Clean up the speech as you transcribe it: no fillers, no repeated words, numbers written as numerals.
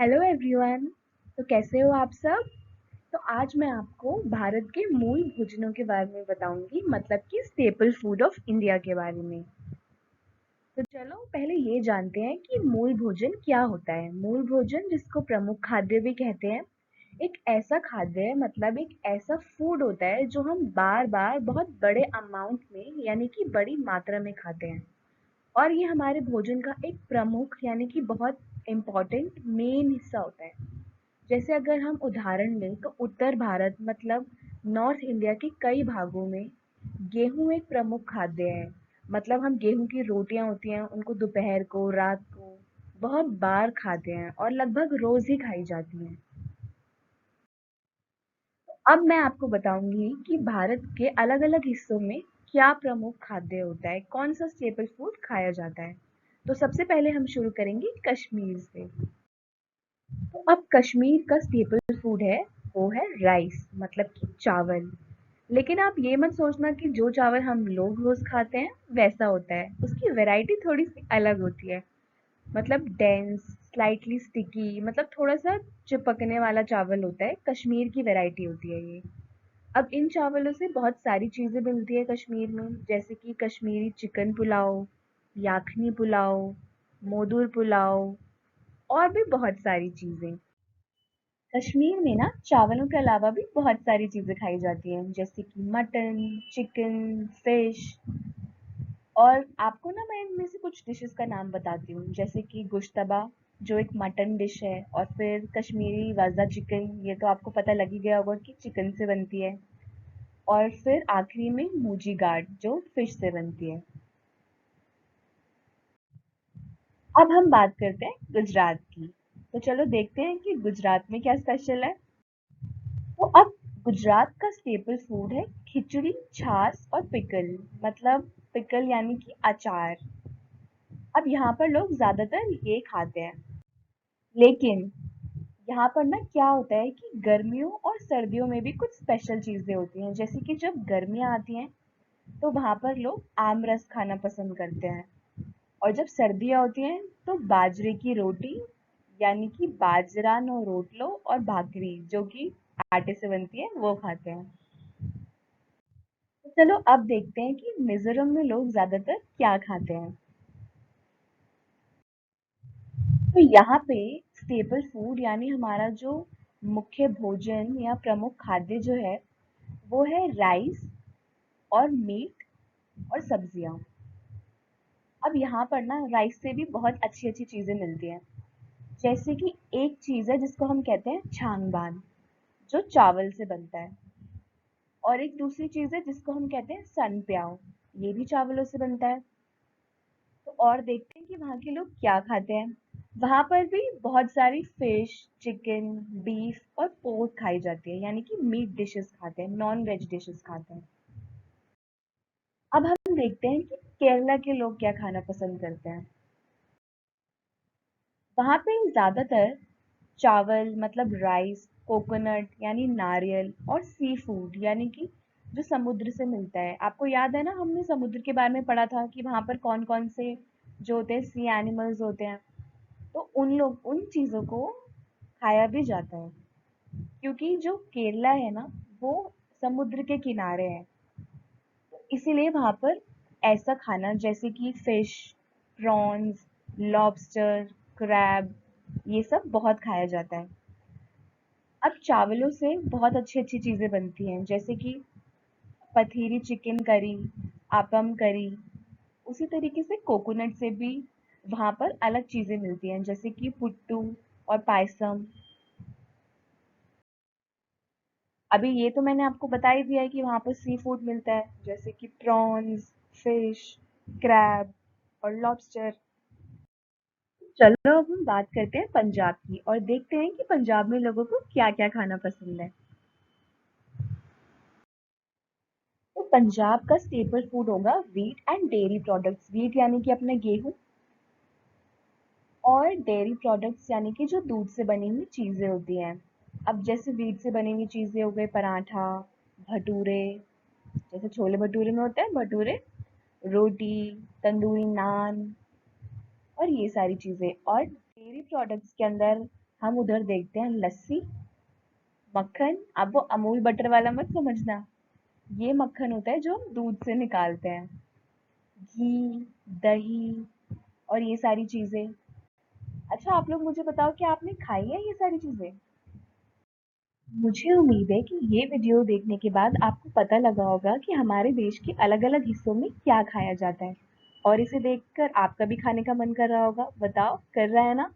Hello everyone. तो कैसे हो आप सब। तो आज मैं आपको भारत के मूल भोजनों के बारे में बताऊंगी, मतलब कि स्टेपल फूड ऑफ इंडिया के बारे में। तो चलो पहले ये जानते हैं कि मूल भोजन क्या होता है। मूल भोजन, जिसको प्रमुख खाद्य भी कहते हैं, एक ऐसा खाद्य है, मतलब एक ऐसा फूड होता है जो हम बार बार बहुत बड़े अमाउंट में यानी कि बड़ी मात्रा में खाते हैं। और ये हमारे भोजन का एक प्रमुख यानी कि बहुत इम्पोर्टेंट मेन हिस्सा होता है। जैसे अगर हम उदाहरण लें तो उत्तर भारत, मतलब नॉर्थ इंडिया के कई भागों में गेहूं एक प्रमुख खाद्य है। मतलब हम गेहूं की रोटियां होती हैं, उनको दोपहर को, रात को बहुत बार खाते हैं और लगभग रोज ही खाई जाती हैं। अब मैं आपको बताऊंगी कि भारत के अलग अलग हिस्सों में क्या प्रमुख खाद्य होता है, कौन सा स्टेपल फूड खाया जाता है। तो सबसे पहले हम शुरू करेंगे कश्मीर से। तो अब कश्मीर का स्टेपल फूड है, वो है राइस, मतलब कि चावल। लेकिन आप ये मत सोचना कि जो चावल हम लोग रोज खाते हैं वैसा होता है। उसकी वैरायटी थोड़ी सी अलग होती है। मतलब डेंस, स्लाइटली स्टिकी, मतलब थोड़ा सा चिपकने वाला चावल होता है। कश्मीर की वैरायटी होती है ये। अब इन चावलों से बहुत सारी चीजें मिलती है कश्मीर में, जैसे कि कश्मीरी चिकन पुलाव, याखनी पुलाव, मोदूर पुलाव और भी बहुत सारी चीजें। कश्मीर में ना चावलों के अलावा भी बहुत सारी चीजें खाई जाती हैं, जैसे कि मटन, चिकन, फिश। और आपको ना मैं इनमें से कुछ डिशेस का नाम बताती हूँ, जैसे कि गोश्तबा, जो एक मटन डिश है। और फिर कश्मीरी वाजा चिकन, ये तो आपको पता लग ही गया होगा कि चिकन से बनती है। और फिर आखिरी में मूजी गार्ड, जो फिश से बनती है। अब हम बात करते हैं गुजरात की। तो चलो देखते हैं कि गुजरात में क्या स्पेशल है। तो अब गुजरात का स्टेपल फूड है खिचड़ी, छाछ और पिकल। मतलब पिकल यानी कि अचार। अब यहाँ पर लोग ज्यादातर ये खाते हैं। लेकिन यहाँ पर ना क्या होता है कि गर्मियों और सर्दियों में भी कुछ स्पेशल चीजें होती हैं। जैसे कि जब गर्मियाँ आती हैं तो वहां पर लोग आम रस खाना पसंद करते हैं। और जब सर्दियाँ होती हैं तो बाजरे की रोटी, यानी कि बाजरा नो रोटलो, और भाकरी, जो कि आटे से बनती है, वो खाते हैं। तो चलो अब देखते हैं कि मिजोरम में लोग ज्यादातर क्या खाते हैं। तो यहाँ पे स्टेपल फूड यानी हमारा जो मुख्य भोजन या प्रमुख खाद्य जो है, वो है राइस और मीट और सब्जियां। अब यहाँ पर ना राइस से भी बहुत अच्छी अच्छी चीजें मिलती हैं। जैसे कि एक चीज है जिसको हम कहते हैं छांगबान, जो चावल से बनता है। और एक दूसरी चीज है जिसको हम कहते हैं सन प्याव, ये भी चावलों से बनता है। तो और देखते हैं कि वहाँ के लोग क्या खाते हैं। वहाँ पर भी बहुत सारी फिश, चिकन, बीफ और पोर्क खाई जाती है, यानी कि मीट डिशेस खाते हैं, नॉन वेज डिशेस खाते हैं। अब हम देखते हैं कि केरला के लोग क्या खाना पसंद करते हैं। वहाँ पे ज्यादातर चावल, मतलब राइस, कोकोनट यानी नारियल, और सी फूड यानी कि जो समुद्र से मिलता है। आपको याद है ना, हमने समुद्र के बारे में पढ़ा था कि वहाँ पर कौन कौन से जो होते हैं सी एनिमल्स होते हैं। तो उन चीजों को खाया भी जाता है, क्योंकि जो केरला है ना, वो समुद्र के किनारे है। इसीलिए वहां पर ऐसा खाना जैसे कि फिश, प्रॉन्स, लॉबस्टर, क्रैब, ये सब बहुत खाया जाता है। अब चावलों से बहुत अच्छी अच्छी चीजें बनती हैं, जैसे कि पथीरी चिकन करी, आपम करी। उसी तरीके से कोकोनट से भी वहां पर अलग चीजें मिलती हैं, जैसे कि पुट्टू और पायसम। अभी ये तो मैंने आपको बता ही दिया है कि वहां पर सी फूड मिलता है, जैसे कि प्रॉन्स, फिश, क्रैब और लॉबस्टर। चलो अब हम बात करते हैं पंजाब की, और देखते हैं कि पंजाब में लोगों को क्या क्या खाना पसंद है। तो पंजाब का स्टेपल फूड होगा wheat and dairy products. Wheat यानी कि अपने गेहूं, और डेयरी प्रोडक्ट्स यानी कि जो दूध से बनी हुई चीजें होती हैं। अब जैसे व्हीट से बनी हुई चीजें हो गई पराठा, भटूरे, जैसे छोले भटूरे में होता है भटूरे, रोटी, तंदूरी नान, और ये सारी चीजें। और डेयरी प्रोडक्ट्स के अंदर हम उधर देखते हैं लस्सी, मक्खन। आप वो अमूल बटर वाला मत समझना, ये मक्खन होता है जो हम दूध से निकालते हैं। घी, दही और ये सारी चीजें। अच्छा, आप लोग मुझे बताओ कि आपने खाई है ये सारी चीजें? मुझे उम्मीद है कि ये वीडियो देखने के बाद आपको पता लगा होगा कि हमारे देश के अलग-अलग हिस्सों में क्या खाया जाता है, और इसे देखकर आपका भी खाने का मन कर रहा होगा। बताओ, कर रहा है ना?